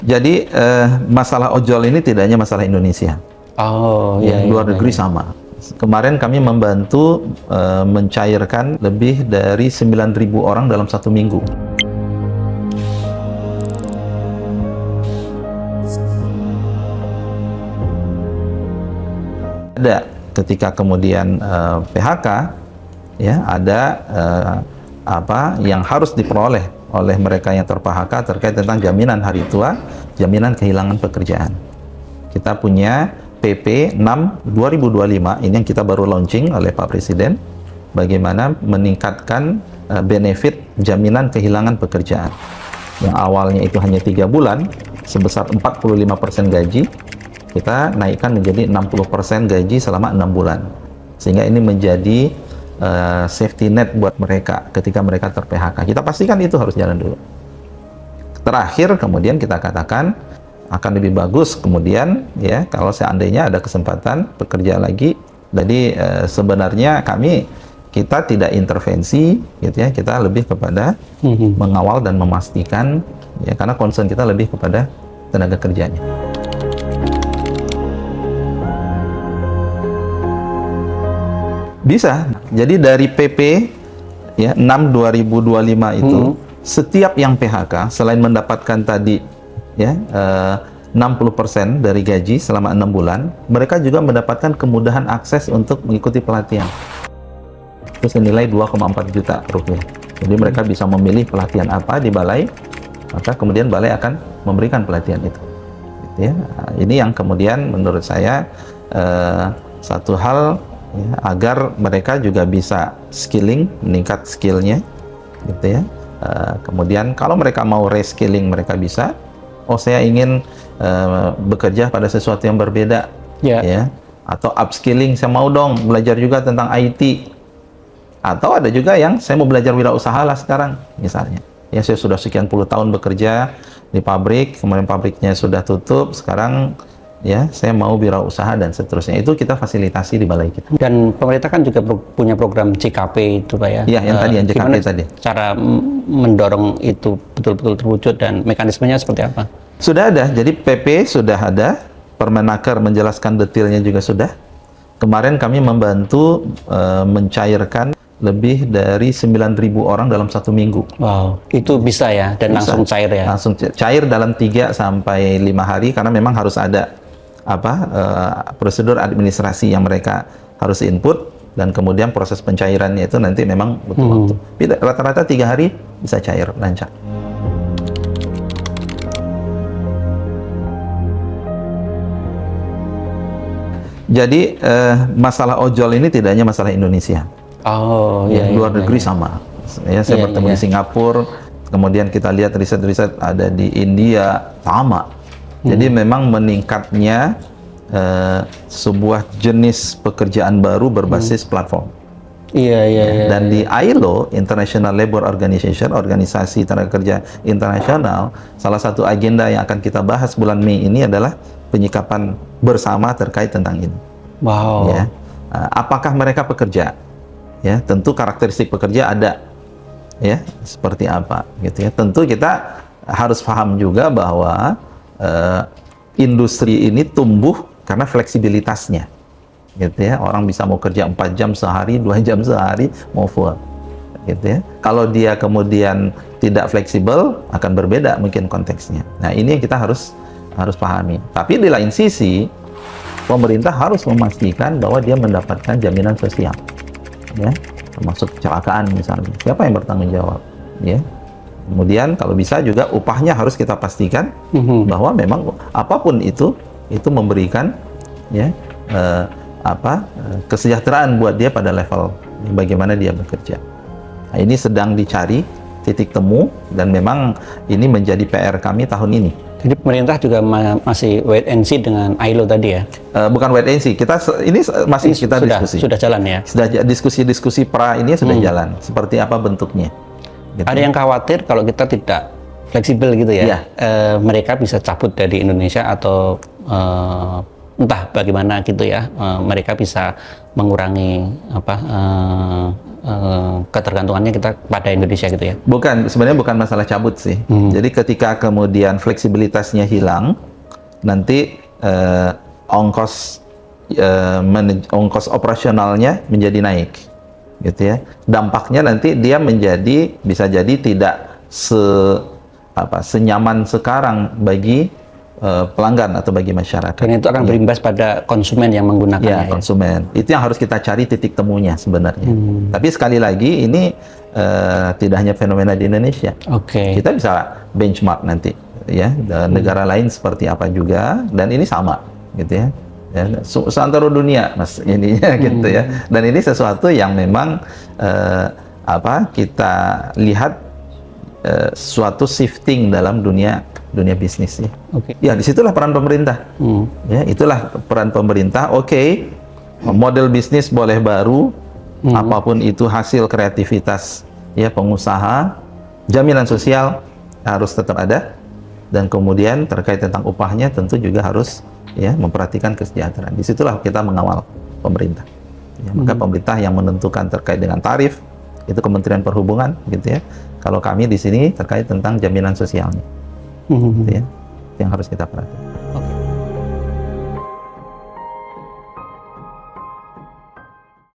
Jadi masalah ojol ini tidak hanya masalah Indonesia. Oh, Ya, iya, luar iya, negeri iya. sama. Kemarin kami membantu mencairkan lebih dari 9.000 orang dalam 1 minggu. Ada ketika kemudian PHK, ya ada apa yang harus diperoleh oleh mereka yang ter-PHK terkait tentang jaminan hari tua, jaminan kehilangan pekerjaan. Kita punya PP 6 2025, ini yang kita baru launching oleh Pak Presiden, bagaimana meningkatkan benefit jaminan kehilangan pekerjaan. Yang awalnya itu hanya 3 bulan, sebesar 45% gaji, kita naikkan menjadi 60% gaji selama 6 bulan. Sehingga ini menjadi safety net buat mereka ketika mereka ter-PHK. Kita pastikan itu harus jalan dulu. Terakhir kemudian kita katakan akan lebih bagus kemudian ya kalau seandainya ada kesempatan bekerja lagi. Jadi sebenarnya kita tidak intervensi gitu ya, kita lebih kepada mengawal dan memastikan ya, karena concern kita lebih kepada tenaga kerjanya. Bisa. Jadi dari PP ya 6 2025 itu setiap yang PHK selain mendapatkan tadi ya 60% dari gaji selama 6 bulan, mereka juga mendapatkan kemudahan akses untuk mengikuti pelatihan. Itu senilai 2,4 juta rupiah. Jadi mereka bisa memilih pelatihan apa di balai, maka kemudian balai akan memberikan pelatihan itu. Gitu ya. Nah, ini yang kemudian menurut saya satu hal ya, agar mereka juga bisa skilling, meningkat skillnya, gitu ya. Kemudian kalau mereka mau reskilling, mereka bisa. Oh, saya ingin bekerja pada sesuatu yang berbeda, ya. Atau upskilling, saya mau dong belajar juga tentang IT. Atau ada juga yang saya mau belajar wirausaha lah sekarang, misalnya. Ya, saya sudah sekian puluh tahun bekerja di pabrik, kemudian pabriknya sudah tutup, sekarang ya saya mau wirausaha dan seterusnya. Itu kita fasilitasi di balai kita. Dan pemerintah kan juga punya program JKP itu Pak ya. Iya, yang tadi yang JKP gimana tadi. Cara mendorong itu betul-betul terwujud dan mekanismenya seperti apa? Sudah ada. Jadi PP sudah ada, Permenaker menjelaskan detailnya juga sudah. Kemarin kami membantu mencairkan lebih dari 9.000 orang dalam 1 minggu. Wow, itu bisa ya dan Bisa. langsung cair ya. Langsung cair dalam 3 sampai 5 hari karena memang harus ada prosedur administrasi yang mereka harus input dan kemudian proses pencairannya itu nanti memang butuh waktu. Rata-rata 3 hari bisa cair lancar. Jadi masalah ojol ini tidak hanya masalah Indonesia. Oh, Ya, iya, luar iya, negeri iya. sama. Ya, saya bertemu di Singapura, kemudian kita lihat riset-riset ada di India sama. Jadi memang meningkatnya sebuah jenis pekerjaan baru berbasis platform. Iya, iya, iya. Dan di ILO, International Labour Organization, organisasi tenaga kerja internasional, salah satu agenda yang akan kita bahas bulan Mei ini adalah penyikapan bersama terkait tentang ini. Wow. Ya, apakah mereka pekerja? Ya, tentu karakteristik pekerja ada, ya, seperti apa, gitu ya. Tentu kita harus paham juga bahwa industri ini tumbuh karena fleksibilitasnya, gitu ya. Orang bisa mau kerja 4 jam sehari, 2 jam sehari, mau full, gitu ya. Kalau dia kemudian tidak fleksibel, akan berbeda mungkin konteksnya. Nah, ini yang kita harus pahami. Tapi di lain sisi, pemerintah harus memastikan bahwa dia mendapatkan jaminan sosial. Ya, termasuk kecelakaan misalnya, siapa yang bertanggung jawab, ya. Kemudian kalau bisa juga upahnya harus kita pastikan bahwa memang apapun itu memberikan ya kesejahteraan buat dia pada level bagaimana dia bekerja. Nah, ini sedang dicari titik temu dan memang ini menjadi PR kami tahun ini. Jadi pemerintah juga masih wait and see dengan ILO tadi ya? Bukan wait and see, ini masih kita diskusi. Sudah jalan ya? Sudah diskusi pra ini sudah jalan. Seperti apa bentuknya? Gitu. Ada yang khawatir kalau kita tidak fleksibel gitu ya? Iya. Mereka bisa cabut dari Indonesia atau entah bagaimana gitu ya? Mereka bisa mengurangi ketergantungannya kita pada Indonesia gitu ya? Sebenarnya bukan masalah cabut sih. Jadi ketika kemudian fleksibilitasnya hilang, nanti ongkos operasionalnya menjadi naik, gitu ya. Dampaknya nanti dia bisa jadi tidak senyaman sekarang bagi pelanggan atau bagi masyarakat. Dan itu akan berimbas pada konsumen yang menggunakannya. Ya, konsumen. Itu yang harus kita cari titik temunya sebenarnya. Tapi sekali lagi ini tidak hanya fenomena di Indonesia. Kita bisa benchmark nanti, ya, negara lain seperti apa juga, dan ini sama, gitu ya. Seantero dunia, mas, ininya gitu ya. Dan ini sesuatu yang memang kita lihat suatu shifting dalam dunia bisnis ya. Ya, disitulah peran pemerintah. Ya, itulah peran pemerintah. Model bisnis boleh baru, apapun itu hasil kreativitas ya pengusaha, jaminan sosial harus tetap ada, dan kemudian terkait tentang upahnya tentu juga harus ya memperhatikan kesejahteraan. Disitulah kita mengawal pemerintah. Ya, maka pemerintah yang menentukan terkait dengan tarif itu Kementerian Perhubungan, gitu ya. Kalau kami di sini terkait tentang jaminan sosialnya, gitu ya, yang harus kita perhatikan.